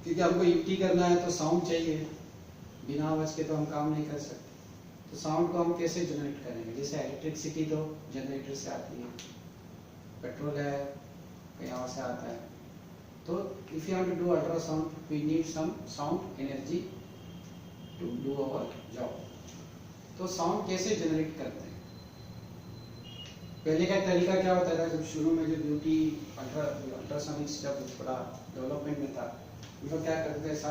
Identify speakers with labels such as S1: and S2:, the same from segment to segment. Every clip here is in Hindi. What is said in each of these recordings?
S1: क्योंकि हमको युक्ति करना है तो साउंड चाहिए, बिना आवाज के तो हम काम नहीं कर सकते। तो साउंड को हम कैसे जनरेट करेंगे? जैसे इलेक्ट्रिसिटी तो जनरेटर से आती है, पेट्रोल है कहीं और से आता है। तो if you want to do ultrasound we need some sound energy to do our job. तो साउंड कैसे जनरेट करते हैं? पहले का तरीका क्या होता था, जब शुरू में जो ब्यूटी अल्ट्रासोनिक्स जब थोड़ा डेवलपमेंट में था, हम लोग क्या करते थे, ऐसा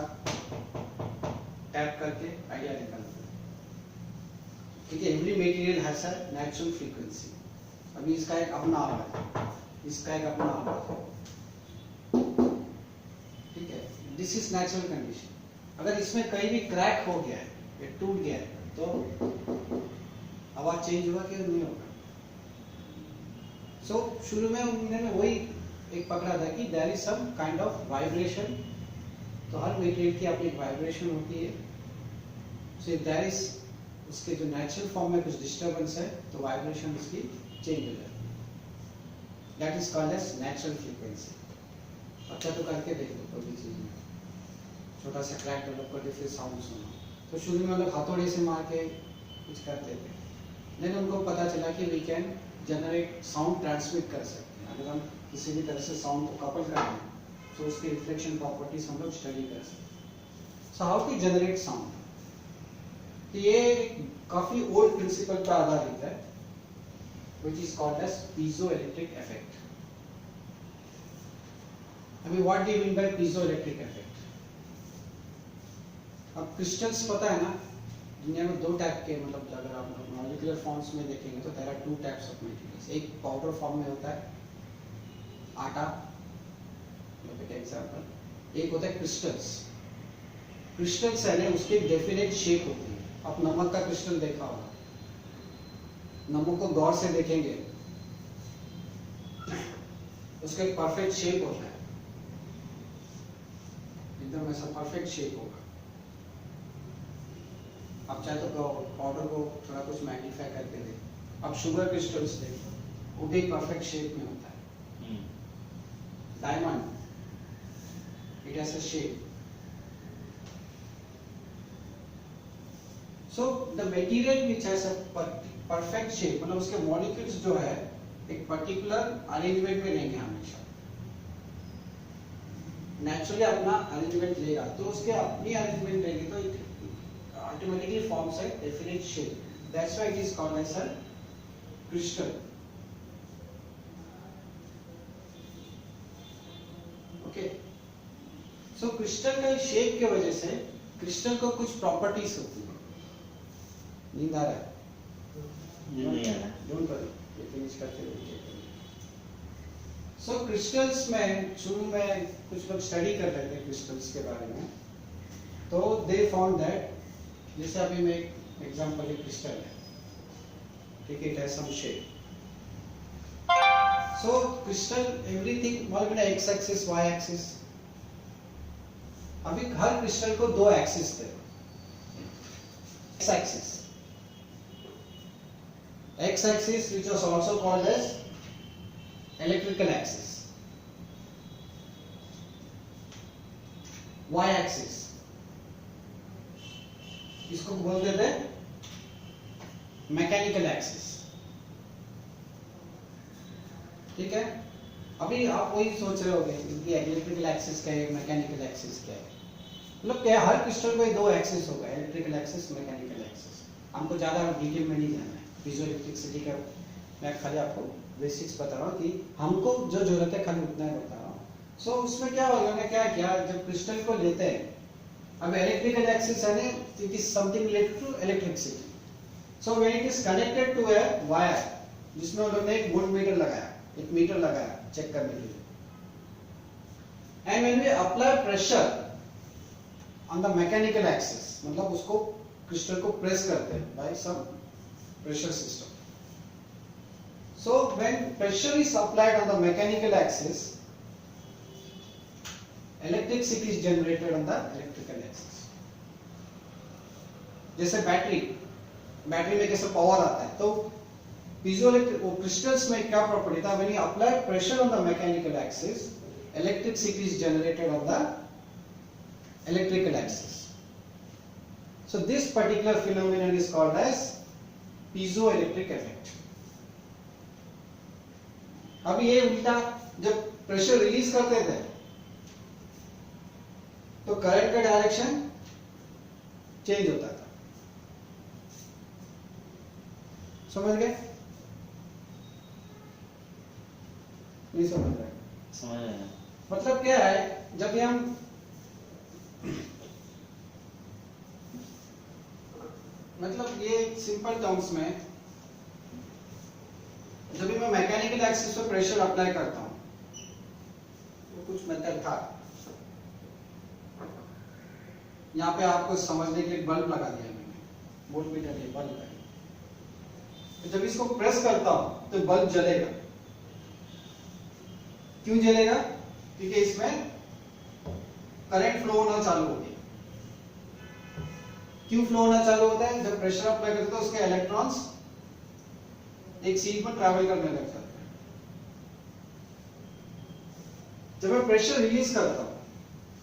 S1: टैप करके आइडिया निकालते थे, क्योंकि every material has a natural frequency. अभी इसका एक अपना आवाज है, इसका एक अपना आवाज है, ठीक है, दिस इज नेचुरल कंडीशन। अगर इसमें कहीं भी क्रैक हो गया है या टूट गया है तो आवाज चेंज होगा कि नहीं होगा? सो शुरू में उन्होंने वही एक पकड़ा था कि there is some kind of vibration. तो हर मटेरियल की अपनी वाइब्रेशन होती है। सो इफ देयर इज उसके जो नेचुरल फॉर्म में कुछ डिस्टर्बेंस है तो वाइब्रेशन उसकी चेंज हो जाती है। That is called as natural frequency. अच्छा तो करके देख लो कोई भी चीज में, छोटा सा क्रैक डेवलप करके फिर साउंड सुनो। तो शुरू में लोग हथौड़े से मार के कुछ करते थे, लेकिन उनको पता चला कि we can generate sound, transmit कर सकते हैं। अगर हम किसी भी तरह से साउंड को कपल कर दें तो उसके रिफ्लेक्शन प्रॉपर्टीज हम लोग स्टडी कर सकते हैं। So how to generate sound? तो ये काफी ओल्ड प्रिंसिपल पर आधारित है, which is called as piezoelectric effect. अभी what do you mean by piezoelectric effect? अब क्रिस्टल्स पता है ना, दुनिया में दो टाइप के, मतलब अगर आप मॉलिक्यूलर फॉर्म्स में देखेंगे तो there are two types of materials. एक पाउडर फॉर्म में होता है आटा, मतलब एग्जांपल। एक होता है क्रिस्टल्स। क्रिस्टल्स है ना, उसकी एक डेफिनेट शेप होती है। आप नमक का क्रिस्टल देखा होगा, नमक को गौर से देखेंगे उसका एक परफेक्ट शेप होता है, एकदम ऐसा परफेक्ट शेप होगा। आप चाहे तो पाउडर को थोड़ा कुछ मैग्नीफाई करके देख। अब शुगर क्रिस्टल्स देखो, वो भी परफेक्ट शेप में होता है। Diamond, it has a shape. So the material which has a perfect shape, मतलब उसके मॉलिक्यूल्स जो है एक पर्टिकुलर अरेंजमेंट में रहेंगे हमेशा, नेचुरली अपना अरेंजमेंट लेगा। तो उसके अपनी अरेंजमेंट रहेगी तो it automatically forms a definite shape. That's why it is called as a crystal. Okay. So crystal का शेप के वजह से क्रिस्टल को कुछ प्रॉपर्टीज होती है। नींद आ रहा है? नहीं आ रहा। Don't worry, ये फिनिश करते रहिए। So crystals में शुरू में कुछ लोग स्टडी कर रहे थे क्रिस्टल्स के बारे में, तो they found that, जैसे अभी मैं एक एग्जांपल, एक क्रिस्टल है, ठीक है, it has some shape. So crystal everything मतलब एक्स एक्सिस, वाई एक्सिस। अभी हर क्रिस्टल को दो एक्सिस थे। X axis, X axis which was also called as electrical axis, Y axis इसको बोलते थे मैकेनिकल एक्सिस, ठीक है। अभी आप वही सोच रहे होंगे कि इलेक्ट्रिकल एक्सिस क्या है, मैकेनिकल एक्सिस क्या है। मतलब क्या, हर क्रिस्टल में दो एक्सिस होगा, इलेक्ट्रिकल एक्सिस, मैकेनिकल एक्सिस। हमको ज्यादा डिटेल में नहीं जाना है पीजोइलेक्ट्रिसिटी का, मैं खाली आपको बेसिक्स बता रहा हूँ कि हमको जो जरूरत है खाली उतना ही बता रहा हूँ। सो उसमें क्या होगा ना, क्या किया, जब क्रिस्टल को लेते हैं, अब इलेक्ट्रिकल एक्सिस है ना, it is something related to electricity. So when it is connected to a wire, जिसमें उन्होंने एक वोल्ट मीटर लगाया, एक मीटर लगाया चेक करने के लिए, and when we apply pressure on the mechanical axis, मतलब उसको क्रिस्टल को प्रेस करते हैं by some pressure system. So when pressure is applied on the mechanical axis, electricity is generated on the electrical axis. जैसे बैटरी में कैसे पावर आता है, तो पीजोइलेक्ट्रिक क्रिस्टल्स में क्या प्रॉपर्टी था, when you apply pressure on the mechanical axis, electricity is generated on the electrical axis. So this particular phenomenon is called as piezoelectric effect. अब ये उल्टा, जब प्रेशर रिलीज करते थे तो करंट का डायरेक्शन चेंज होता था. समझ गए? नहीं समझ रहे?
S2: समझ आया.
S1: मतलब क्या है, जब भी हम मतलब ये सिंपल टर्म्स में, जब भी मैं मैकेनिकल एक्सिस पे प्रेशर अप्लाई करता हूं, तो कुछ मेथड था. यहाँ पे आपको समझने के लिए बल्ब लगा दिया मैंने, वोल्टमीटर के बल्ब लगा. तो जब इसको प्रेस करता हूं तो बल्ब जलेगा. क्यों जलेगा? क्योंकि इसमें करंट फ्लो होना चालू हो गया. क्यों फ्लो होना चालू होता है? जब प्रेशर अप्लाई करते हैं उसके इलेक्ट्रॉन्स एक सीट में ट्रैवल करने लग जाते हैं. जब मैं प्रेशर रिलीज करता हूं,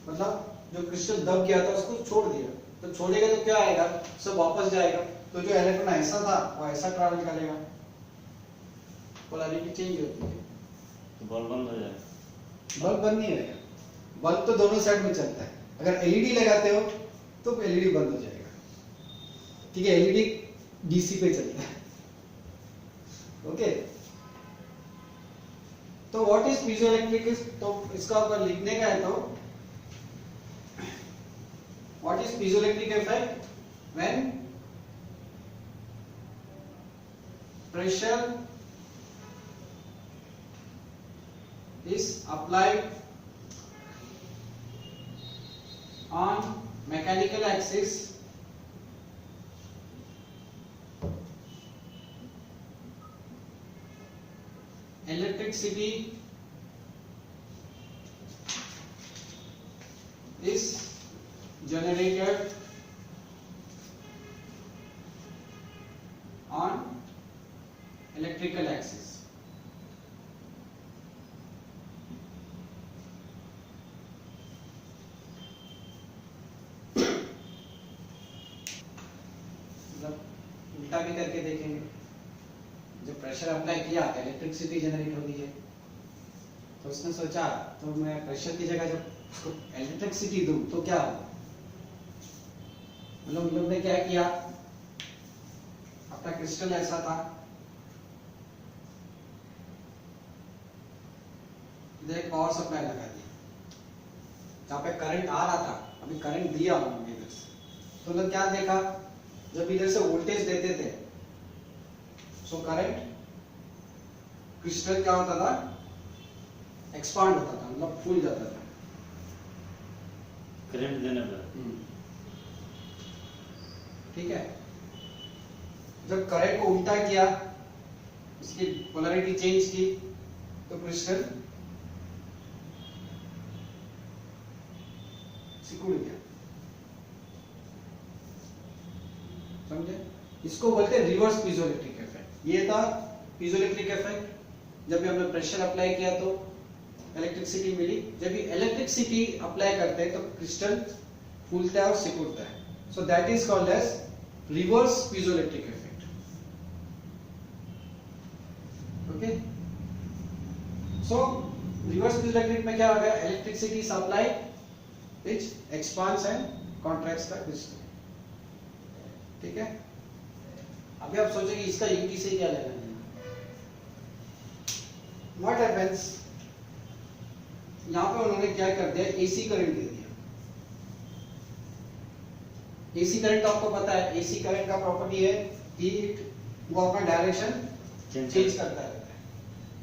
S1: मतलब जो क्रिस्टल दब गया था उसको छोड़ दिया, तो छोड़ेगा तो क्या आएगा? सब वापस जाएगा. तो जो इलेक्ट्रॉन ऐसा था वो ऐसा ट्रैवल करेगा, पोलैरिटी चेंज होती है.
S2: तो बल्ब बंद हो जाएगा.
S1: बल्ब बंद नहीं रहेगा, बल्ब तो दोनों साइड में चलता है. अगर एलईडी लगाते हो तो एलईडी बंद हो जाएगा, ठीक है? एलईडी डीसी पे चलता है. ओके, तो व्हाट इज पीजोइलेक्ट्रिक? तो इसका अगर लिखने का है तो what is piezoelectric effect? When pressure is applied on mechanical axis electricity is generated on electrical axis. मतलब उल्टा भी करके देखेंगे. जब प्रेशर अप्लाई किया तो इलेक्ट्रिसिटी जनरेट हो गई है, तो उसने सोचा तो मैं प्रेशर की जगह जब उसको इलेक्ट्रिसिटी दूं तो क्या होगा. मतलब लोग ने क्या किया, अपना क्रिस्टल ऐसा था, एक पावर सप्लाई लगा दिया, जहाँ पे करंट आ रहा था, अभी करंट दिया उन्होंने इधर से. तो लोग क्या देखा, जब इधर से वोल्टेज देते थे सो करंट क्रिस्टल क्या होता था, एक्सपांड होता था, मतलब फूल जाता था
S2: करंट देने पर.
S1: ठीक है? जब करंट को उल्टा किया, इसकी पोलैरिटी चेंज की, तो क्रिस्टल सिकुड़ गया. समझे? इसको बोलते हैं रिवर्स पीजोइलेक्ट्रिक इफेक्ट. ये था पीजोइलेक्ट्रिक इफेक्ट. जब भी हमने प्रेशर अप्लाई किया तो इलेक्ट्रिसिटी मिली. जब भी इलेक्ट्रिसिटी अप्लाई करते हैं तो क्रिस्टल फूलता है और सिकुड़ता है. So that is called as reverse piezoelectric effect. Okay, so reverse piezoelectric में क्या होगा, electricity is applied which expands and contracts the crystal. ठीक है? अभी आप सोचेंगे इसका यूटी से क्या लेना है. What happens? यहाँ पे उन्होंने क्या कर दिया, एसी करंट दे दिया. एसी करंट आपको पता है, एसी करंट का प्रॉपर्टी है कि वो अपना डायरेक्शन चेंज करता रहता है.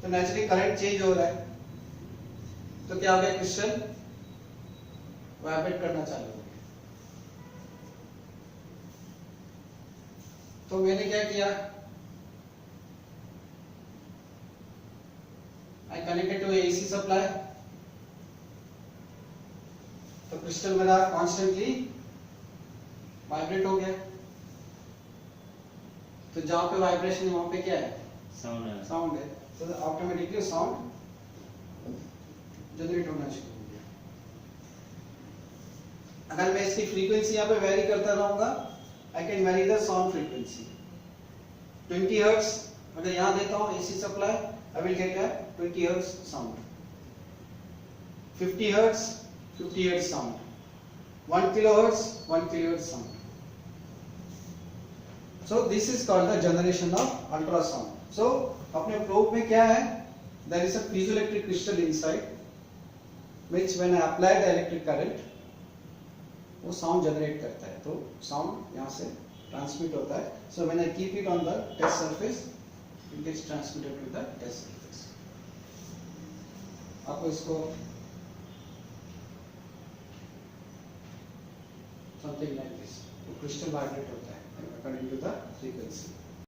S1: तो नेचुरली करंट चेंज हो रहा है, तो क्या हो गया, क्रिस्टल वाइब्रेट करना चालू हो गया. तो मैंने क्या किया, I connected to AC supply, तो क्रिस्टल मेरा कॉन्स्टेंटली वाइब्रेट हो गया. तो जहां पे वाइब्रेशन है वहां पे क्या है, साउंड है. तो ऑटोमेटिकली साउंड जनरेट होना शुरू हो गया. अगर मैं इसकी फ्रीक्वेंसी यहाँ पे वेरी करता रहूंगा, I can very the sound frequency. 20 hertz अगर यहाँ देता हूँ AC supply, I will get a 20 hertz sound. 50 hertz 50 hertz sound. 1 kilohertz 1 kilohertz sound. So this is called the generation of ultrasound. So अपने probe में क्या है? There is a piezoelectric crystal inside, which when I apply the electric current, वो sound generate करता है. तो sound यहाँ से transmit होता है. So when I keep it on the test surface, it gets transmitted to the test surface. आपको इसको something like this. तो crystal vibrate होता है according to the frequency.